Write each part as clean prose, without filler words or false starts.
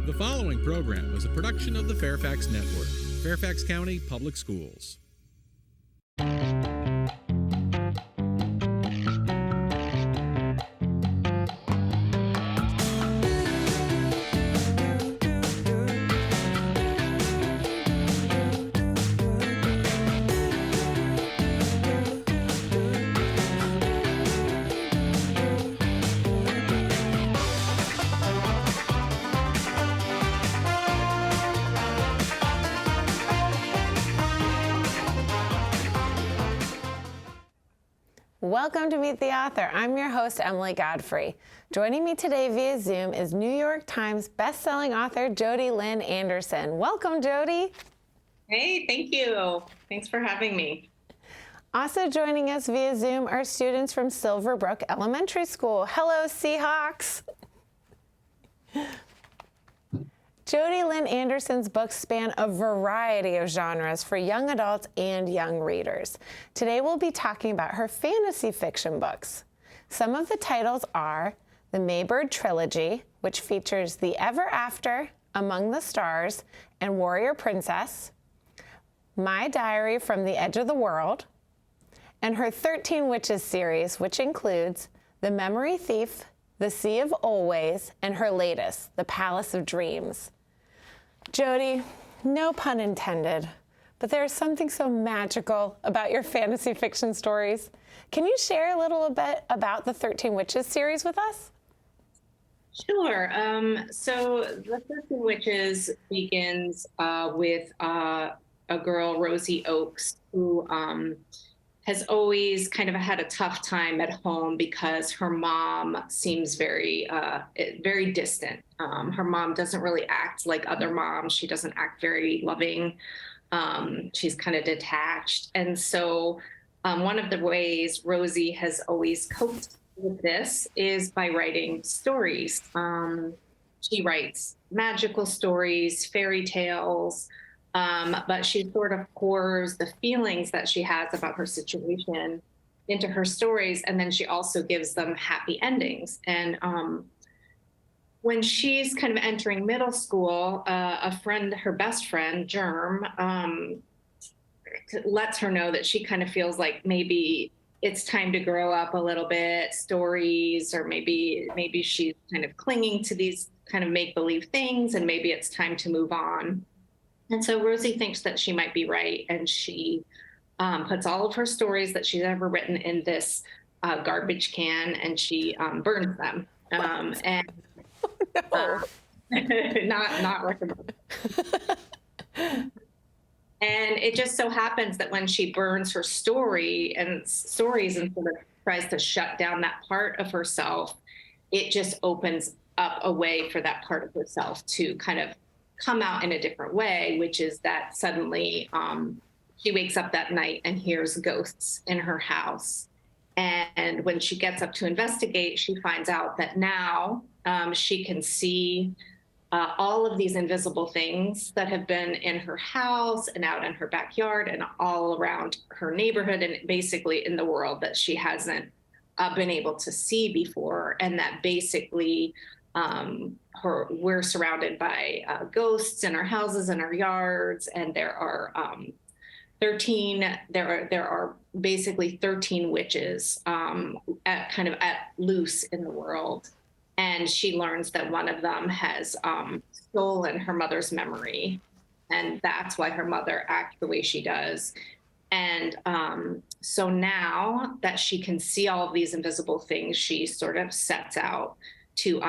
The following program is a production of the Fairfax Network, Fairfax County Public Schools. Welcome to Meet the Author. I'm your host, Emily Godfrey. Joining me today via Zoom is New York Times bestselling author Jodi Lynn Anderson. Welcome, Jodi. Hey, thank you. Thanks for having me. Also joining us via Zoom are students from Silverbrook Elementary School. Hello, Seahawks. Jodi Lynn Anderson's books span a variety of genres for young adults and young readers. Today we'll be talking about her fantasy fiction books. Some of the titles are the Maybird Trilogy, which features The Ever After, Among the Stars, and Warrior Princess, My Diary from the Edge of the World, and her 13 Witches series, which includes The Memory Thief, The Sea of Always, and her latest, The Palace of Dreams. Jodi, no pun intended, but there is something so magical about your fantasy fiction stories. Can you share a little bit about the 13 Witches series with us? Sure. So the 13 Witches begins with a girl, Rosie Oakes, who has always kind of had a tough time at home because her mom seems very distant. Her mom doesn't really act like other moms. She doesn't act very loving. She's kind of detached. And so one of the ways Rosie has always coped with this is by writing stories. She writes magical stories, fairy tales, but she sort of pours the feelings that she has about her situation into her stories, and then she also gives them happy endings. And when she's kind of entering middle school, a friend, her best friend, Germ, lets her know that she kind of feels like maybe it's time to grow up a little bit, stories, or maybe she's kind of clinging to these kind of make-believe things, and maybe it's time to move on. And so Rosie thinks that she might be right, and she puts all of her stories that she's ever written in this garbage can, and she burns them. And not recommended. And it just so happens that when she burns her stories and sort of tries to shut down that part of herself, it just opens up a way for that part of herself to kind of come out in a different way, which is that suddenly she wakes up that night and hears ghosts in her house. And when she gets up to investigate, she finds out that now she can see all of these invisible things that have been in her house and out in her backyard and all around her neighborhood and basically in the world that she hasn't been able to see before. And that basically we're surrounded by ghosts in our houses and our yards, and there are basically 13 witches at loose in the world. And she learns that one of them has stolen her mother's memory, and that's why her mother acts the way she does. And so now that she can see all of these invisible things, she sort of sets out to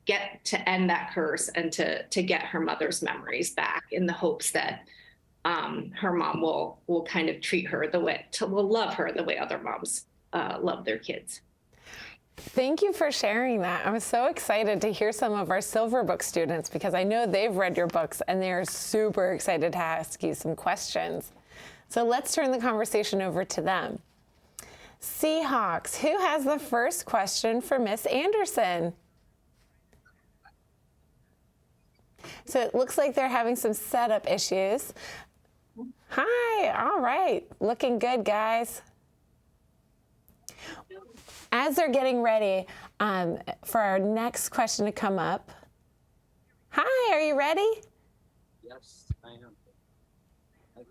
get to end that curse and to get her mother's memories back, in the hopes that her mom will kind of treat her will love her the way other moms love their kids. Thank you for sharing that. I'm so excited to hear some of our Silverbrook students, because I know they've read your books and they're super excited to ask you some questions. So let's turn the conversation over to them. Seahawks, who has the first question for Miss Anderson? So it looks like they're having some setup issues. Hi, all right, looking good, guys. As they're getting ready for our next question to come up, Are you ready? Yes, I am.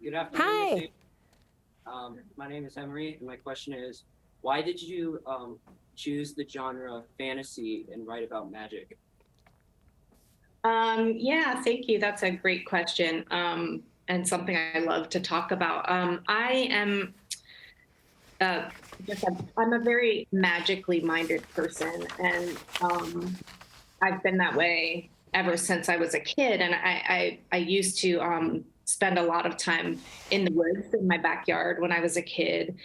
Good afternoon. Hi. My name is Emery, and my question is, why did you choose the genre fantasy and write about magic? Yeah, thank you. That's a great question, and something I love to talk about. I am I'm a very magically minded person, and I've been that way ever since I was a kid. And I used to spend a lot of time in the woods in my backyard when I was a kid.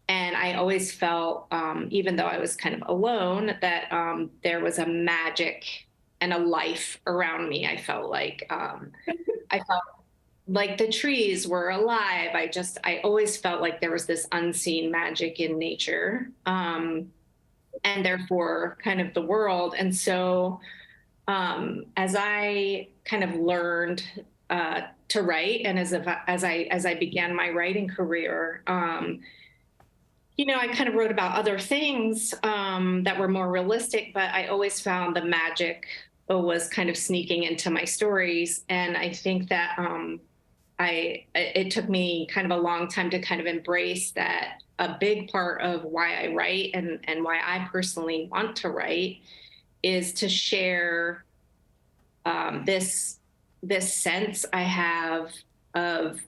And I always felt, even though I was kind of alone, that there was a magic and a life around me. I felt like the trees were alive. I always felt like there was this unseen magic in nature, and therefore kind of the world. And so as I kind of learned to write, and as I began my writing career, I kind of wrote about other things that were more realistic, but I always found the magic was kind of sneaking into my stories. And I think that it took me kind of a long time to kind of embrace that a big part of why I write and why I personally want to write is to share this sense I have of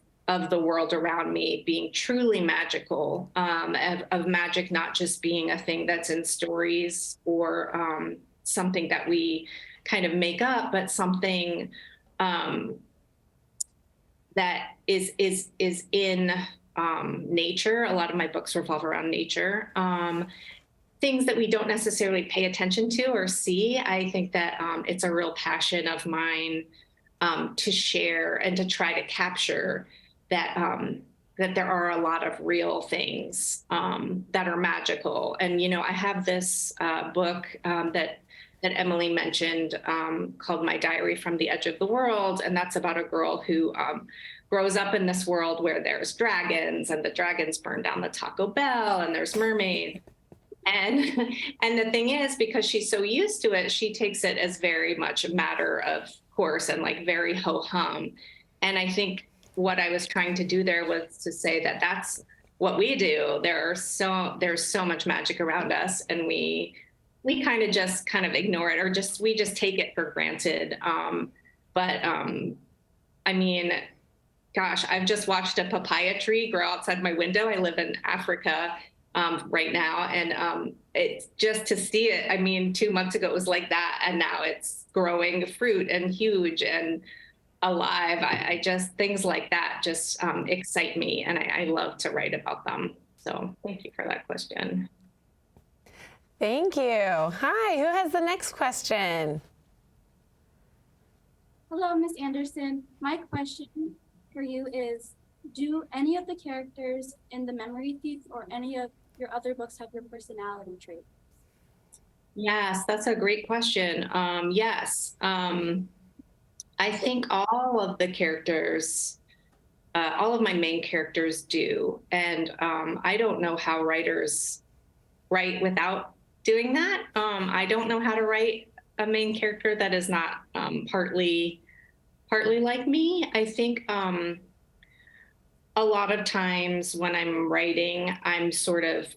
the world around me being truly magical, of magic not just being a thing that's in stories or something that we kind of make up, but something that is in nature. A lot of my books revolve around nature. Things that we don't necessarily pay attention to or see. I think that it's a real passion of mine to share and to try to capture that there are a lot of real things that are magical. And I have this book that Emily mentioned called My Diary from the Edge of the World, and that's about a girl who grows up in this world where there's dragons, and the dragons burn down the Taco Bell, and there's mermaids. And the thing is, because she's so used to it, she takes it as very much a matter of course and like very ho-hum. And I think what I was trying to do there was to say that that's what we do. There's so much magic around us, and we kind of ignore it, or we just take it for granted. I mean, gosh, I've just watched a papaya tree grow outside my window. I live in Africa right now, and it's just to see it. I mean, 2 months ago it was like that, and now it's growing fruit and huge and alive. I just, things like that just excite me, and I love to write about them. So thank you for that question. Thank you. Hi, who has the next question? Hello, Ms. Anderson. My question for you is, do any of the characters in The Memory Thief or any of your other books have your personality traits? Yes, that's a great question. Yes. I think all of the characters, all of my main characters do. And I don't know how writers write without doing that. I don't know how to write a main character that is not partly like me. I think a lot of times when I'm writing, I'm sort of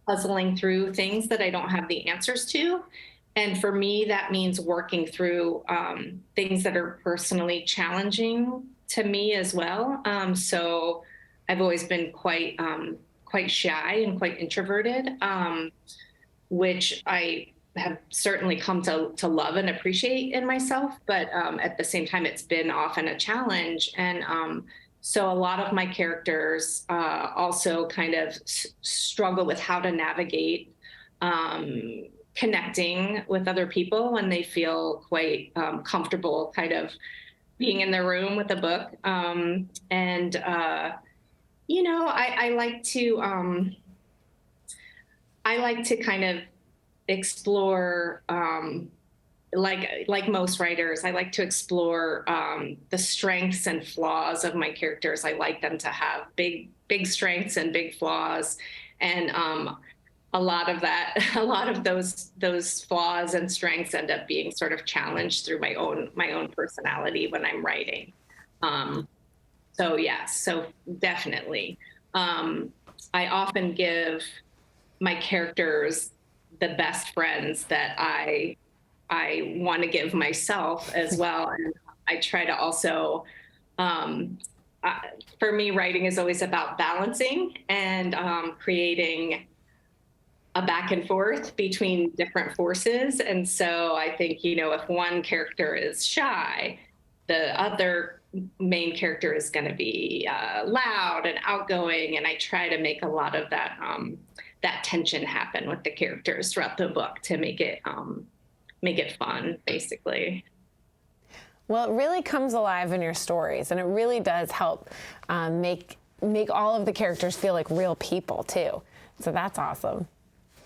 puzzling through things that I don't have the answers to. And for me, that means working through things that are personally challenging to me as well. So I've always been quite shy and quite introverted, which I have certainly come to love and appreciate in myself. But at the same time, it's been often a challenge. And so a lot of my characters also kind of struggle with how to navigate connecting with other people when they feel quite comfortable kind of being in the room with a book. I like to kind of explore, like most writers, I like to explore the strengths and flaws of my characters. I like them to have big strengths and big flaws. And a lot of that, a lot of those flaws and strengths end up being sort of challenged through my own personality when I'm writing. So yes, so definitely. I often give my characters the best friends that I want to give myself as well, and I try to also. For me, writing is always about balancing and creating a back and forth between different forces. And so I think, if one character is shy, the other main character is going to be loud and outgoing. And I try to make a lot of that tension happen with the characters throughout the book to make it fun, basically. Well, it really comes alive in your stories, and it really does help make all of the characters feel like real people too. So that's awesome.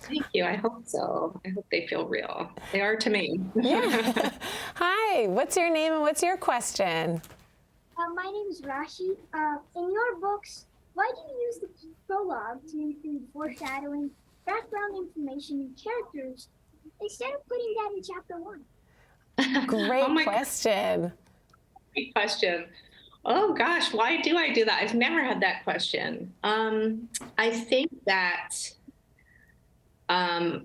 Thank you. I hope so. I hope they feel real. They are to me. Yeah. Hi, what's your name and what's your question? My name is Rashi. In your books, why do you use the prologue to include foreshadowing, background information, and characters instead of putting that in chapter 1? Great question. Great question. Oh gosh, why do I do that? I've never had that question. I think that, gosh,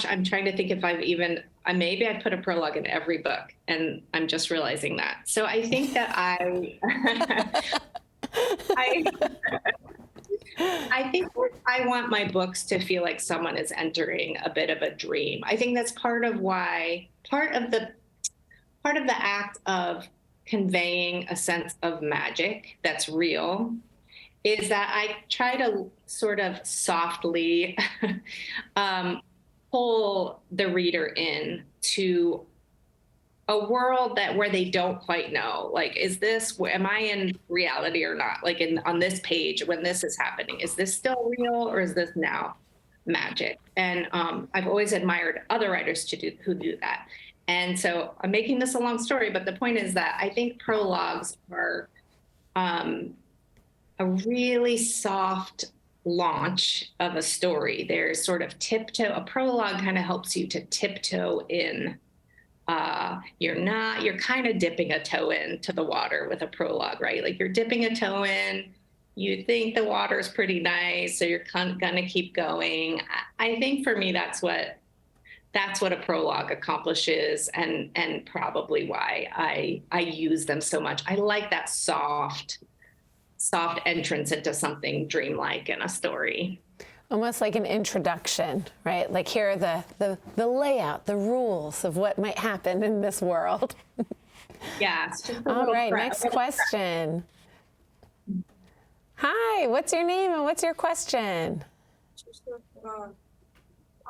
I'm trying to think if I've even, maybe I put a prologue in every book, and I'm just realizing that. So I think that I think I want my books to feel like someone is entering a bit of a dream. I think that's part of the act of conveying a sense of magic that's real is that I try to sort of softly pull the reader in to a world where they don't quite know, like, am I in reality or not? Like on this page, when this is happening, is this still real or is this now magic? And I've always admired other writers who do that. And so I'm making this a long story, but the point is that I think prologues are a really soft launch of a story. There's sort of a prologue kind of helps you to tiptoe in. You're kind of dipping a toe into the water with a prologue, right? Like you're dipping a toe in, you think the water's pretty nice, so you're gonna keep going. I think for me, that's what a prologue accomplishes, and probably why I use them so much. I like that soft entrance into something dreamlike in a story. Almost like an introduction, right? Like here are the layout, the rules of what might happen in this world. Yeah. It's just all right, next question. Hi, what's your name and what's your question? I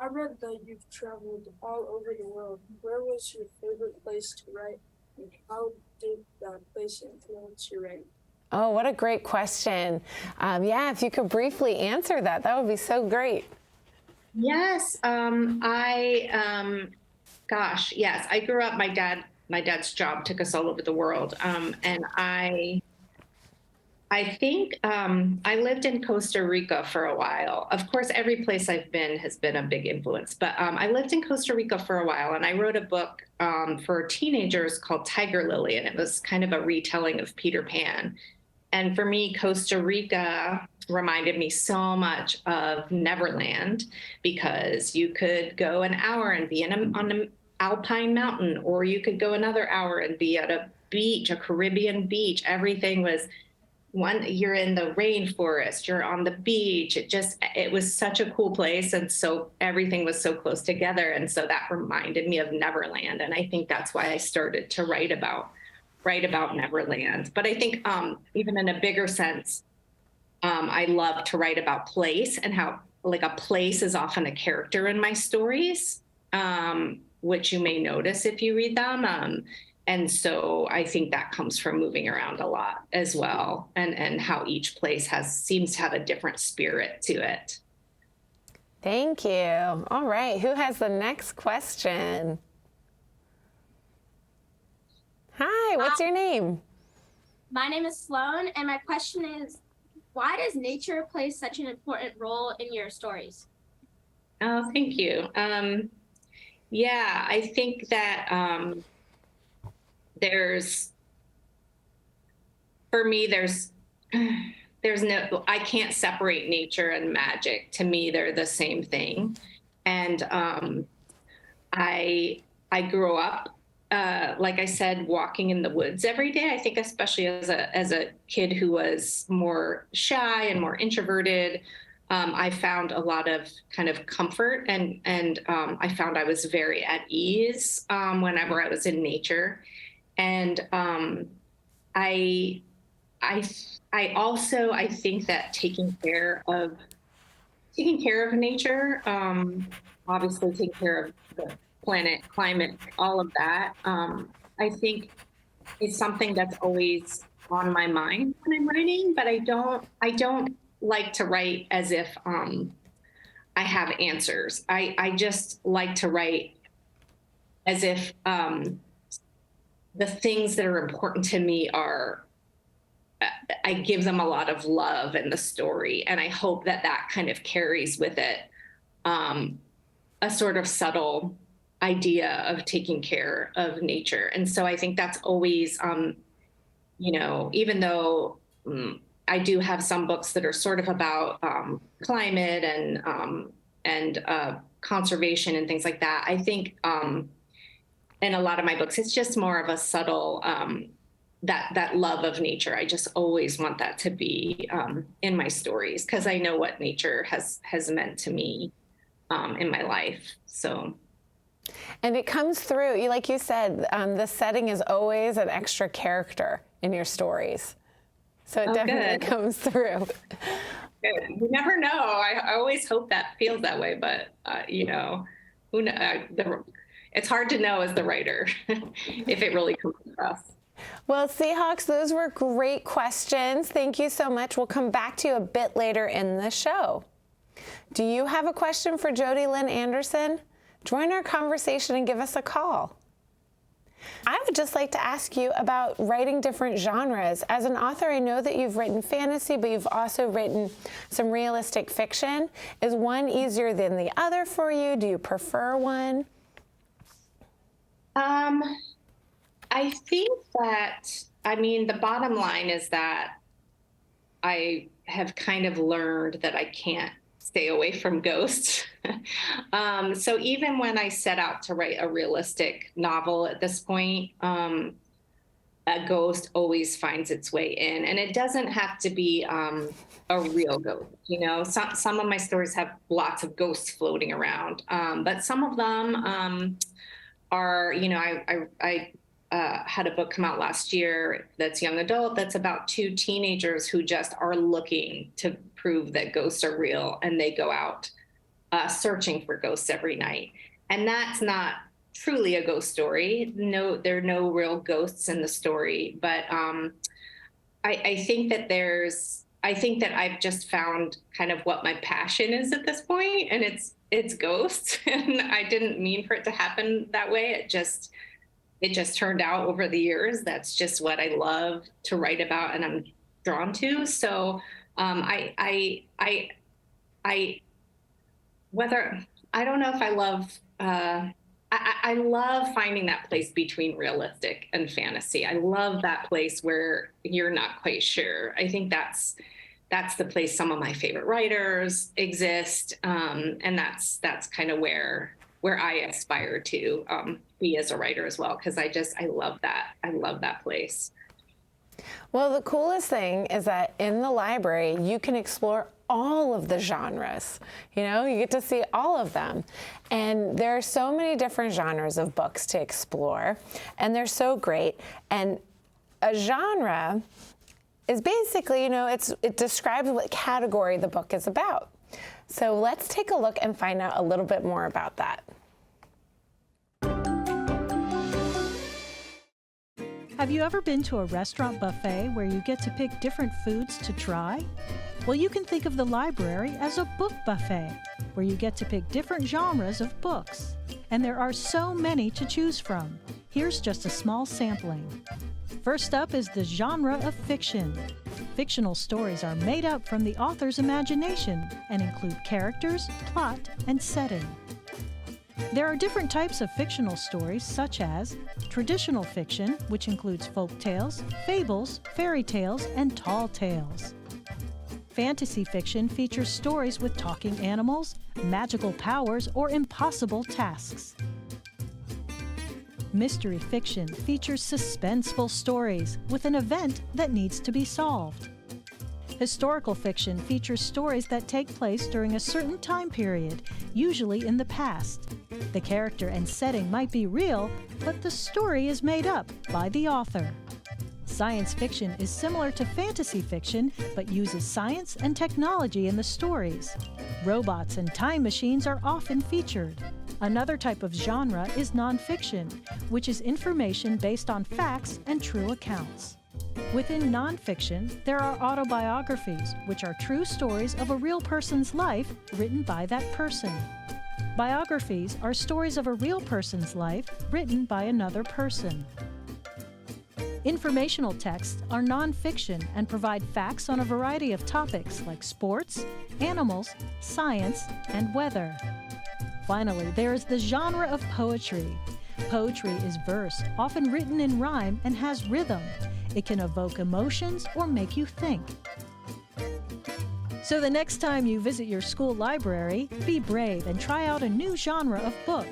read that you've traveled all over the world. Where was your favorite place to write, and how did that place influence your writing? Oh, what a great question. Yeah, if you could briefly answer that would be so great. Yes. Yes. I grew up, my dad's job took us all over the world. And I think I lived in Costa Rica for a while. Of course, every place I've been has been a big influence, but I lived in Costa Rica for a while, and I wrote a book for teenagers called Tiger Lily, and it was kind of a retelling of Peter Pan. And for me, Costa Rica reminded me so much of Neverland, because you could go an hour and be on an alpine mountain, or you could go another hour and be at a beach, a Caribbean beach. Everything was you're in the rainforest, you're on the beach. It was such a cool place. And so everything was so close together. And so that reminded me of Neverland. And I think that's why I started to write about Neverland. But I think even in a bigger sense, I love to write about place, and how like a place is often a character in my stories, which you may notice if you read them. And so I think that comes from moving around a lot as well, and how each place seems to have a different spirit to it. Thank you. All right, who has the next question? Hi, what's your name? My name is Sloan, and my question is, why does nature play such an important role in your stories? Oh, thank you. Yeah, I think that for me, there's no, I can't separate nature and magic. To me, they're the same thing. And I grew up, like I said, walking in the woods every day. I think especially as a kid who was more shy and more introverted, I found a lot of kind of comfort, and I found I was very at ease whenever I was in nature. And I think that taking care of nature, obviously taking care of the planet, climate, all of that, I think is something that's always on my mind when I'm writing. But I don't like to write as if I have answers. I just like to write as if the things that are important to me are, I give them a lot of love in the story. And I hope that kind of carries with it a sort of subtle idea of taking care of nature. And so I think that's always, even though I do have some books that are sort of about climate and conservation and things like that, I think in a lot of my books, it's just more of a subtle, that love of nature. I just always want that to be in my stories, because I know what nature has meant to me in my life. So. And it comes through, like you said, the setting is always an extra character in your stories. So it definitely comes through. Good. You never know. I always hope that feels that way, but who knows? It's hard to know as the writer if it really comes across. Well, Seahawks, those were great questions. Thank you so much. We'll come back to you a bit later in the show. Do you have a question for Jodi Lynn Anderson? Join our conversation and give us a call. I would just like to ask you about writing different genres. As an author, I know that you've written fantasy, but you've also written some realistic fiction. Is one easier than the other for you? Do you prefer one? I think that, the bottom line is that I have kind of learned that I can't stay away from ghosts. So even when I set out to write a realistic novel at this point, a ghost always finds its way in. And it doesn't have to be a real ghost. Some of my stories have lots of ghosts floating around, but some of them are, I had a book come out last year that's young adult, that's about two teenagers who just are looking to prove that ghosts are real, and they go out searching for ghosts every night. And that's not truly a ghost story. No, there are no real ghosts in the story, but I think that I've just found kind of what my passion is at this point, and it's ghosts. And I didn't mean for it to happen that way. It just turned out over the years. That's just what I love to write about and I'm drawn to. So I don't know if I love, I love finding that place between realistic and fantasy. I love that place where you're not quite sure. I think that's the place some of my favorite writers exist. And that's kind of where I aspire to be as a writer as well, because I love that. I love that place. Well, the coolest thing is that in the library, you can explore all of the genres. You get to see all of them. And there are so many different genres of books to explore, and they're so great. And a genre is basically, it describes what category the book is about. So let's take a look and find out a little bit more about that. Have you ever been to a restaurant buffet where you get to pick different foods to try? Well, you can think of the library as a book buffet, where you get to pick different genres of books. And there are so many to choose from. Here's just a small sampling. First up is the genre of fiction. Fictional stories are made up from the author's imagination and include characters, plot, and setting. There are different types of fictional stories, such as traditional fiction, which includes folk tales, fables, fairy tales, and tall tales. Fantasy fiction features stories with talking animals, magical powers, or impossible tasks. Mystery fiction features suspenseful stories with an event that needs to be solved. Historical fiction features stories that take place during a certain time period, usually in the past. The character and setting might be real, but the story is made up by the author. Science fiction is similar to fantasy fiction, but uses science and technology in the stories. Robots and time machines are often featured. Another type of genre is nonfiction, which is information based on facts and true accounts. Within nonfiction, there are autobiographies, which are true stories of a real person's life written by that person. Biographies are stories of a real person's life written by another person. Informational texts are nonfiction and provide facts on a variety of topics like sports, animals, science, and weather. Finally, there is the genre of poetry. Poetry is verse, often written in rhyme and has rhythm. It can evoke emotions or make you think. So the next time you visit your school library, be brave and try out a new genre of book.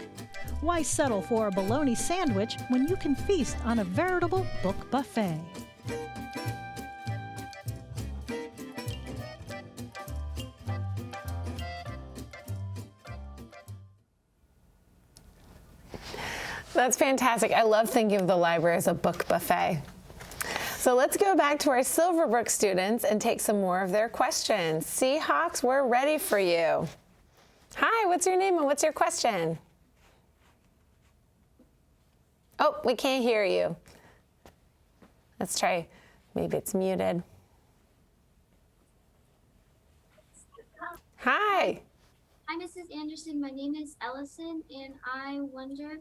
Why settle for a bologna sandwich when you can feast on a veritable book buffet? That's fantastic. I love thinking of the library as a book buffet. So let's go back to our Silverbrook students and take some more of their questions. Seahawks, we're ready for you. Hi, what's your name and what's your question? Oh, we can't hear you. Let's try. Maybe it's muted. Hi. Hi, Mrs. Anderson. My name is Ellison, and I wonder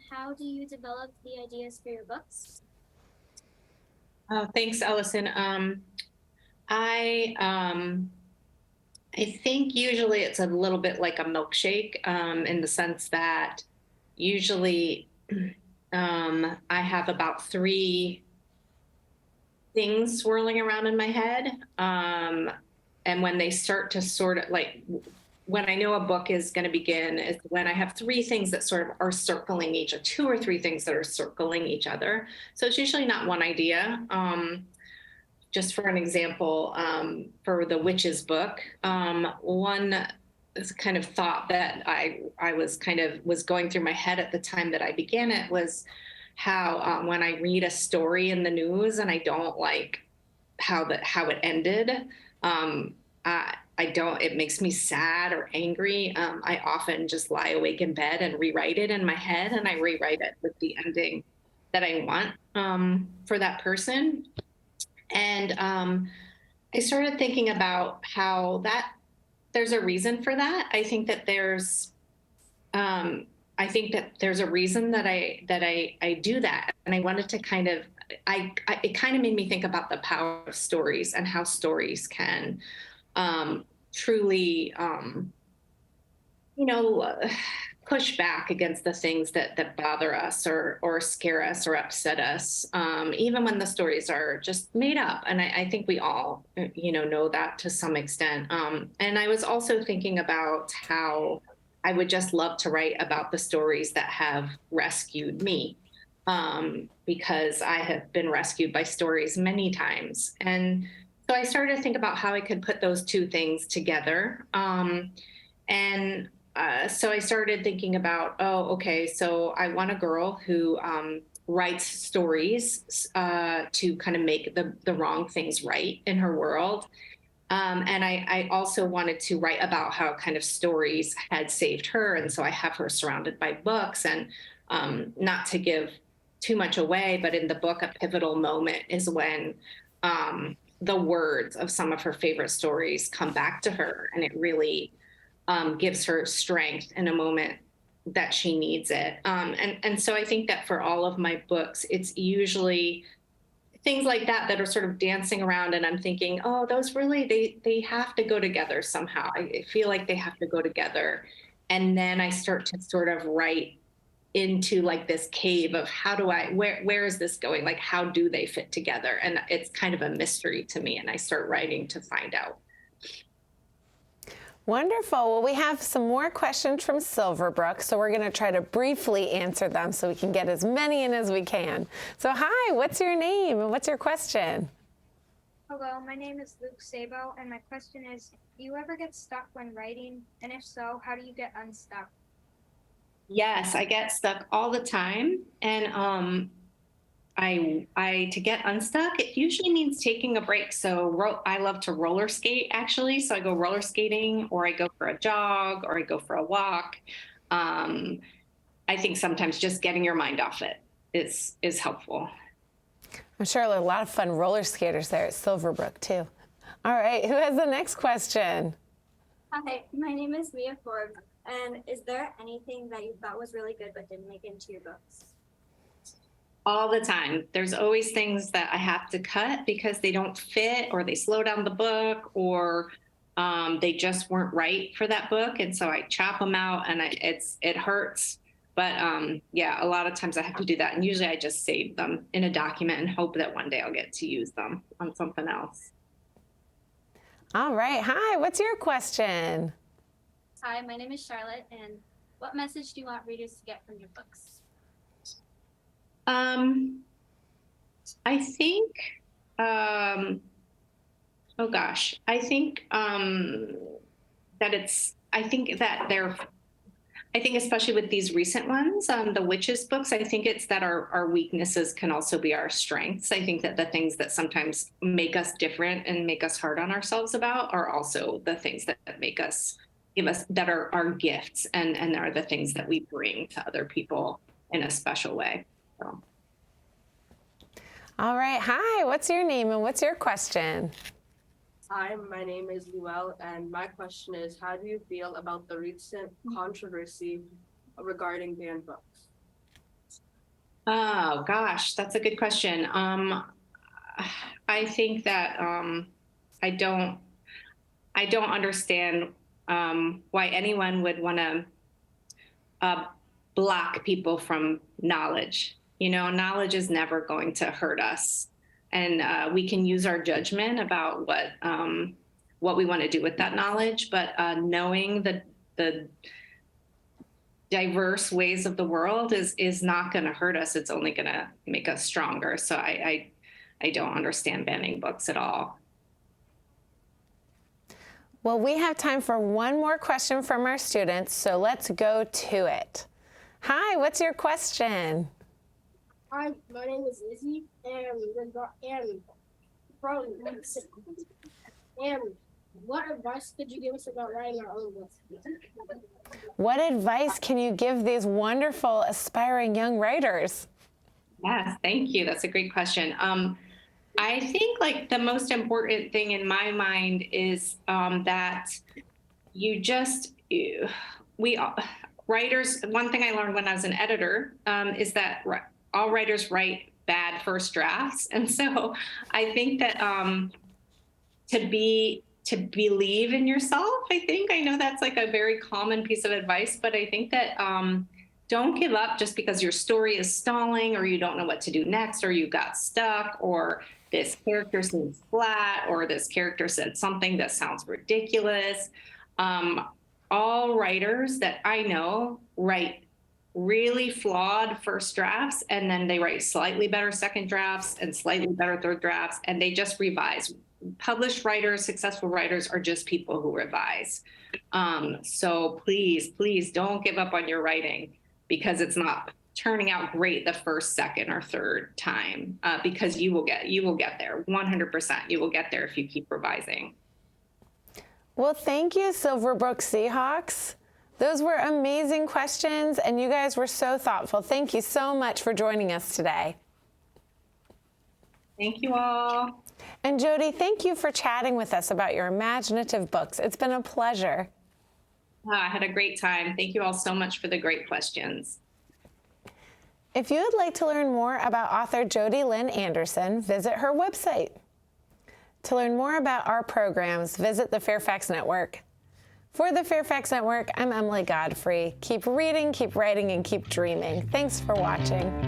how do you develop the ideas for your books? Thanks, Ellison. I think usually it's a little bit like a milkshake in the sense that usually I have about 3 things swirling around in my head. And when they start to sort of like, when I know a book is going to begin is when I have 3 things that sort of are circling each other, 2 or 3 things that are circling each other. So it's usually not one idea. Just for an example, for the witches book, one kind of thought that I was going through my head at the time that I began it was how when I read a story in the news and I don't like how it ended, it makes me sad or angry. I often just lie awake in bed and rewrite it in my head, and I rewrite it with the ending that I want for that person. And I started thinking about how there's a reason for that. I think that there's a reason that I do that. And I wanted to it kind of made me think about the power of stories and how stories can truly, push back against the things that bother us or scare us or upset us, even when the stories are just made up. And I think we all, know that to some extent. And I was also thinking about how I would just love to write about the stories that have rescued me, because I have been rescued by stories many times. And so I started to think about how I could put those 2 things together. So I started thinking about, so I want a girl who writes stories to kind of make the wrong things right in her world. And I also wanted to write about how kind of stories had saved her. And so I have her surrounded by books, and not to give too much away, but in the book, a pivotal moment is when the words of some of her favorite stories come back to her, and it really gives her strength in a moment that she needs it. And so I think that for all of my books, it's usually things like that that are sort of dancing around, and I'm thinking, oh, those really, they have to go together somehow. I feel like they have to go together. And then I start to sort of write into like this cave of where is this going? Like, how do they fit together? And it's kind of a mystery to me. And I start writing to find out. Wonderful. Well, we have some more questions from Silverbrook, so we're going to try to briefly answer them so we can get as many in as we can. So hi, what's your name and what's your question? Hello, my name is Luke Sabo, and my question is, do you ever get stuck when writing? And if so, how do you get unstuck? Yes, I get stuck all the time. And I to get unstuck, it usually means taking a break. So I love to roller skate, actually. So I go roller skating, or I go for a jog, or I go for a walk. I think sometimes just getting your mind off it is helpful. I'm sure there are a lot of fun roller skaters there at Silverbrook, too. All right, who has the next question? Hi, my name is Mia Forbes, and is there anything that you thought was really good but didn't make it into your books? All the time. There's always things that I have to cut because they don't fit, or they slow down the book, or they just weren't right for that book. And so I chop them out, and it hurts. But yeah, a lot of times I have to do that. And usually I just save them in a document and hope that one day I'll get to use them on something else. All right. Hi, what's your question? Hi, my name is Charlotte, and what message do you want readers to get from your books? I think, oh gosh, I think I think especially with these recent ones, the witches books, I think it's that our weaknesses can also be our strengths. I think that the things that sometimes make us different and make us hard on ourselves about are also the things that give us that are our gifts, and are the things that we bring to other people in a special way. So. All right. Hi, what's your name and what's your question? Hi, my name is Luel, and my question is, how do you feel about the recent controversy regarding banned books? Oh gosh, that's a good question. I think that I don't understand why anyone would want to block people from knowledge. You know, knowledge is never going to hurt us. And we can use our judgment about what we want to do with that knowledge, but knowing the diverse ways of the world is not going to hurt us. It's only going to make us stronger. So I don't understand banning books at all. Well, we have time for one more question from our students, so let's go to it. Hi, what's your question? Hi, my name is Izzy, and what advice could you give us about writing our own books? What advice can you give these wonderful, aspiring young writers? Yes, thank you. That's a great question. I think like the most important thing in my mind is that writers, one thing I learned when I was an editor is that all writers write bad first drafts. And so I think that to believe in yourself, I know that's like a very common piece of advice, but I think that don't give up just because your story is stalling, or you don't know what to do next, or you got stuck, or this character seems flat, or this character said something that sounds ridiculous. All writers that I know write really flawed first drafts, and then they write slightly better second drafts and slightly better third drafts, and they just revise. Published writers, successful writers are just people who revise. So please don't give up on your writing because it's not turning out great the first, second, or third time, because you will get there 100%. You will get there if you keep revising. Well, thank you, Silverbrook Seahawks. Those were amazing questions, and you guys were so thoughtful. Thank you so much for joining us today. Thank you all. And Jodi, thank you for chatting with us about your imaginative books. It's been a pleasure. I had a great time. Thank you all so much for the great questions. If you would like to learn more about author Jodi Lynn Anderson, visit her website. To learn more about our programs, visit the Fairfax Network. For the Fairfax Network, I'm Emily Godfrey. Keep reading, keep writing, and keep dreaming. Thanks for watching.